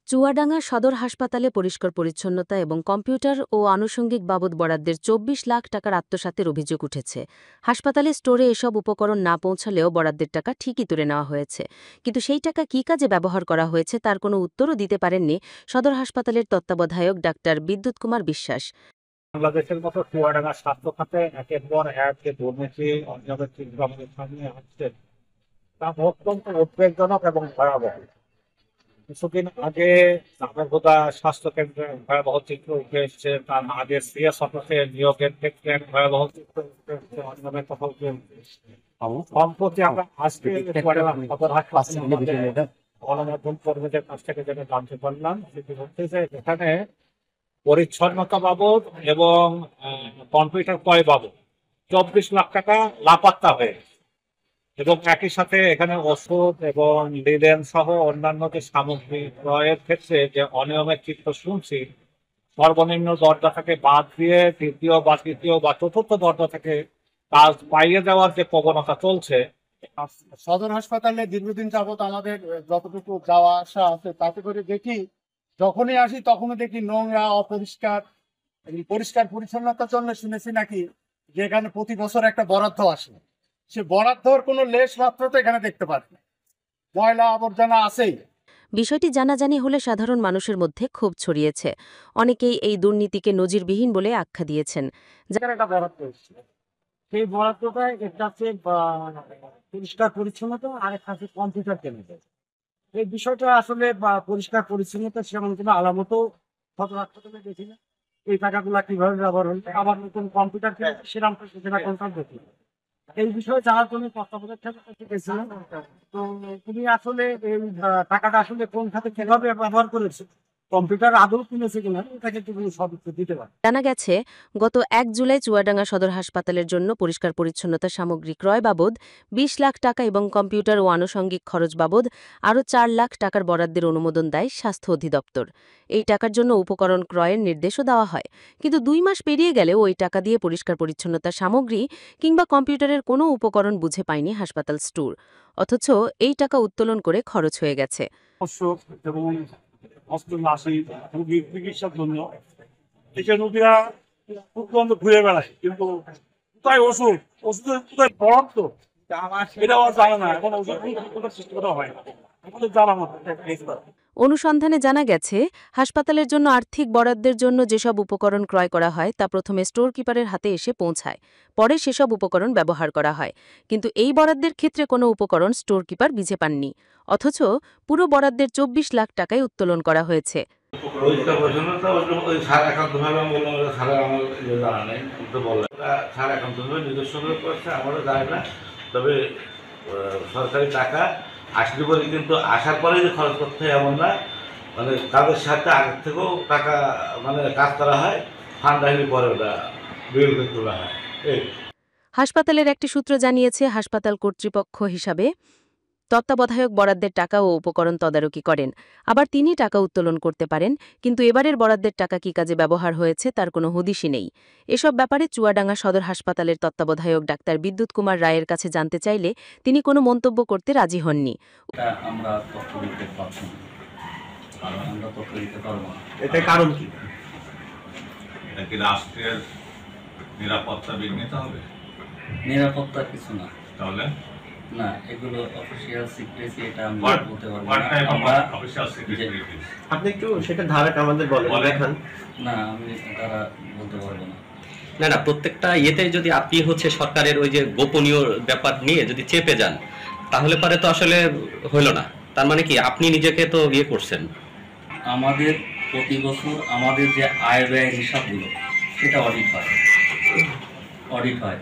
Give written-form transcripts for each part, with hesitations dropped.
চুয়াডাঙ্গা সদর হাসপাতালে পরিষ্কার পরিচ্ছন্নতা এবং কম্পিউটার ও আনুষঙ্গিক বাবদ বরাদ্দের ২৪ লাখ টাকার আত্মসাতের অভিযোগ উঠেছে। হাসপাতালে স্টোরে এসব উপকরণ না পৌঁছালেও বরাদ্দের টাকা ঠিকই তুলে নেওয়া হয়েছে, কিন্তু সেই টাকা কী কাজে ব্যবহার করা হয়েছে তার কোনো উত্তরও দিতে পারেননি সদর হাসপাতালের তত্ত্বাবধায়ক ডাক্তার বিদ্যুৎ কুমার বিশ্বাস। বাংলাদেশের মতো চুয়াডাঙ্গা স্বাস্থ্য খাতে একের পর এক যে দুর্নীতি অনিয়মের চিত্র আমাদের সামনে আসছে তা অত্যন্ত উদ্বেগজনক এবং ভয়াবহ। কিছুদিন আগে নাগরদোলা স্বাস্থ্য কেন্দ্রে ভয়াবহ চিত্র উঠে এসছে, তার আগে সিএস অফিসে নিয়োগের ক্ষেত্রে ভয়াবহ চিত্র উঠে এসছে, অনিয়মের কথা উঠে এসছে। সম্প্রতি আমরা আজকে চুয়াডাঙ্গা সদর হাসপাতালে গণমাধ্যম কর্মীদের কাছ থেকে যেটা জানতে পারলাম সেটি হচ্ছে যে এখানে পরিচ্ছন্নতা বাবদ এবং কম্পিউটার ক্রয় বাবদ ২৪ লাখ টাকা লাপাত্তা হয়ে গেছে। এবং একই সাথে এখানে ওষুধ এবং লিলেন সহ অন্যান্য যে সামগ্রী ক্রয়ের ক্ষেত্রে যে অনিয়মের চিত্র শুনছি, সর্বনিম্ন দরজা থেকে বাদ দিয়ে তৃতীয় বা চতুর্থ দরজা থেকে কাজ পাইয়ে দেওয়ার যে প্রবণতা চলছে। সদর হাসপাতালে দীর্ঘদিন যাবত আমাদের যতটুকু যাওয়া আসা আছে তাতে করে দেখি, যখনই আসি তখনই দেখি নোংরা, অপরিষ্কার। পরিষ্কার পরিচ্ছন্নতার জন্য শুনেছি নাকি যে এখানে প্রতি বছর একটা বরাদ্দ আসে, সে বরাদ্দর কোনো লেশ মাত্র তো এখানে দেখতে পারি না। ময়লা আবর্জনা আছেই। বিষয়টি জানাজানি হলে সাধারণ মানুষের মধ্যে ক্ষোভ ছড়িয়েছে। অনেকেই এই দুর্নীতিকে নজিরবিহীন বলে আখ্যা দিয়েছেন। যেখানে একটা বরাদ্দ এসেছে, সেই বরাদ্দটা একটা হচ্ছে পরিষ্কার পরিচ্ছন্নতা আর একটা হচ্ছে কম্পিউটার কেন্দ্র। এই বিষয়টা আসলে পরিষ্কার পরিচ্ছন্নতা সেমন কোনো আলামতও সদর হাসপাতালে দেখি না। এই টাকাগুলা কিভাবে ব্যবহার হল, আবার নতুন কম্পিউটার সেরকম কোনটা দেখি না। এই বিষয়ে জানার জন্য তত্ত্বাবধায়ক গেছিলাম। তো তুমি আসলে এই টাকাটা আসলে কোন খাতে কিভাবে ব্যবহার করেছে, কম্পিউটার আদৌ কিনেছে কিনা, এটাকে তুমি সব দিতে পারো। জানা গেছে, গত ১ জুলাই চুয়াডাঙ্গা সদর হাসপাতালের জন্য পরিষ্কার পরিচ্ছন্নতা সামগ্রী ক্রয় বাবদ ২০ লাখ টাকা এবং কম্পিউটার ও আনুষঙ্গিক খরচ বাবদ আরও ৪ লাখ টাকার বরাদ্দের অনুমোদন দেয় স্বাস্থ্য অধিদপ্তর। এই টাকার জন্য উপকরণ ক্রয়ের নির্দেশও দেওয়া হয়, কিন্তু ২ মাস পেরিয়ে গেলেও ওই টাকা দিয়ে পরিষ্কার পরিচ্ছন্নতা সামগ্রী কিংবা কম্পিউটারের কোনো উপকরণ বুঝে পায়নি হাসপাতাল স্টোর। অথচ এই টাকা উত্তোলন করে খরচ হয়ে গেছে। চিকিৎসার জন্য রোগীরা ঘুরে বেড়ায়, কিন্তু কোথায় ওষুধের কোথায় বরাদ্দ এটাও জানে না। এখন ওষুধ সৃষ্টি করা হয় না আমাদের জানা মতো। অনুসন্ধানে জানা গেছে, হাসপাতালের জন্য আর্থিক বরাদ্দের জন্য যেসব উপকরণ ক্রয় করা হয় তা প্রথমে স্টোর কিপারের হাতে এসে পৌঁছায়, পরে সেসব উপকরণ ব্যবহার করা হয়। কিন্তু এই বরাদ্দের ক্ষেত্রে কোনো উপকরণ স্টোর কিপার বুঝে পাননি, অথচ পুরো বরাদ্দের ২৪ লাখ টাকায় উত্তোলন করা হয়েছে। তবে সরকারি টাকা আসলে পরে কিন্তু আসার পরে যে খরচ করতে হয় এমন না, মানে কাজের সাথে আগের থেকেও টাকা মানে কাজ করা হয়, ফান্ড আসলে পরে ওটা বিল করে তোলা হয়। হাসপাতালের একটি সূত্র জানিয়েছে, হাসপাতাল কর্তৃপক্ষ হিসাবে তত্ত্বাবধায়ক বরাদ্দের টাকা ও উপকরণ তদারকি করেন, আবার তিনি টাকা উত্তোলন করতে পারেন, কিন্তু এবারের বরাদ্দের টাকা কী কাজে ব্যবহার হয়েছে তার কোনো হদিশই নেই। এসব ব্যাপারে চুয়াডাঙ্গা সদর হাসপাতালের তত্ত্বাবধায়ক ডাক্তার বিদ্যুৎ কুমার রায়ের কাছে জানতে চাইলে তিনি কোনো মন্তব্য করতে রাজি হননি। এটার কারণ কি? রাষ্ট্রের নিরাপত্তা বিঘ্নিত হবে? নিরাপত্তা কিছু না, তাহলে না, এগুলো অফিসিয়াল সিক্রেসি, এটা আমি বলতে পারবো না। আপনি একটু সেটা ধারাটা আমাদের বলেন। না, আমি তারা বলতে পারবো না। না না, প্রত্যেকটা ইয়েতে যদি আপনি সরকারের ওই যে গোপনীয় ব্যাপার নিয়ে যদি চেপে যান, তাহলে পরে তো আসলে হলো না। তার মানে কি আপনি নিজেকে তো করছেন। আমাদের প্রতি বছর আমাদের যে আয় ব্যয় হিসাবগুলো সেটা অডিট হয়।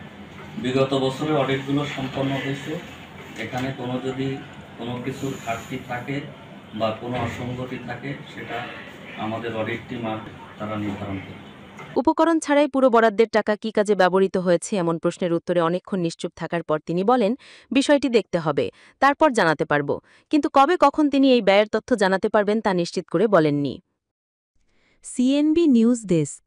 বিগত বছরের অডিটগুলো সম্পন্ন হয়েছে। এখানে যদি কোনো কিছুর ঘাটতি থাকে বা কোনো অসঙ্গতি থাকে, সেটা আমাদের অডিট টিম তারা নির্ধারণ করে। উপকরণ ছাড়াই পুরো বরাদ্দের টাকা কী কাজে ব্যবহৃত হয়েছে এমন প্রশ্নের উত্তরে অনেকক্ষণ নিশ্চুপ থাকার পর তিনি বলেন, বিষয়টি দেখতে হবে, তারপর জানাতে পারব। কিন্তু কবে কখন তিনি এই ব্যয়ের তথ্য জানাতে পারবেন তা নিশ্চিত করে বলেননি। CNB news desk.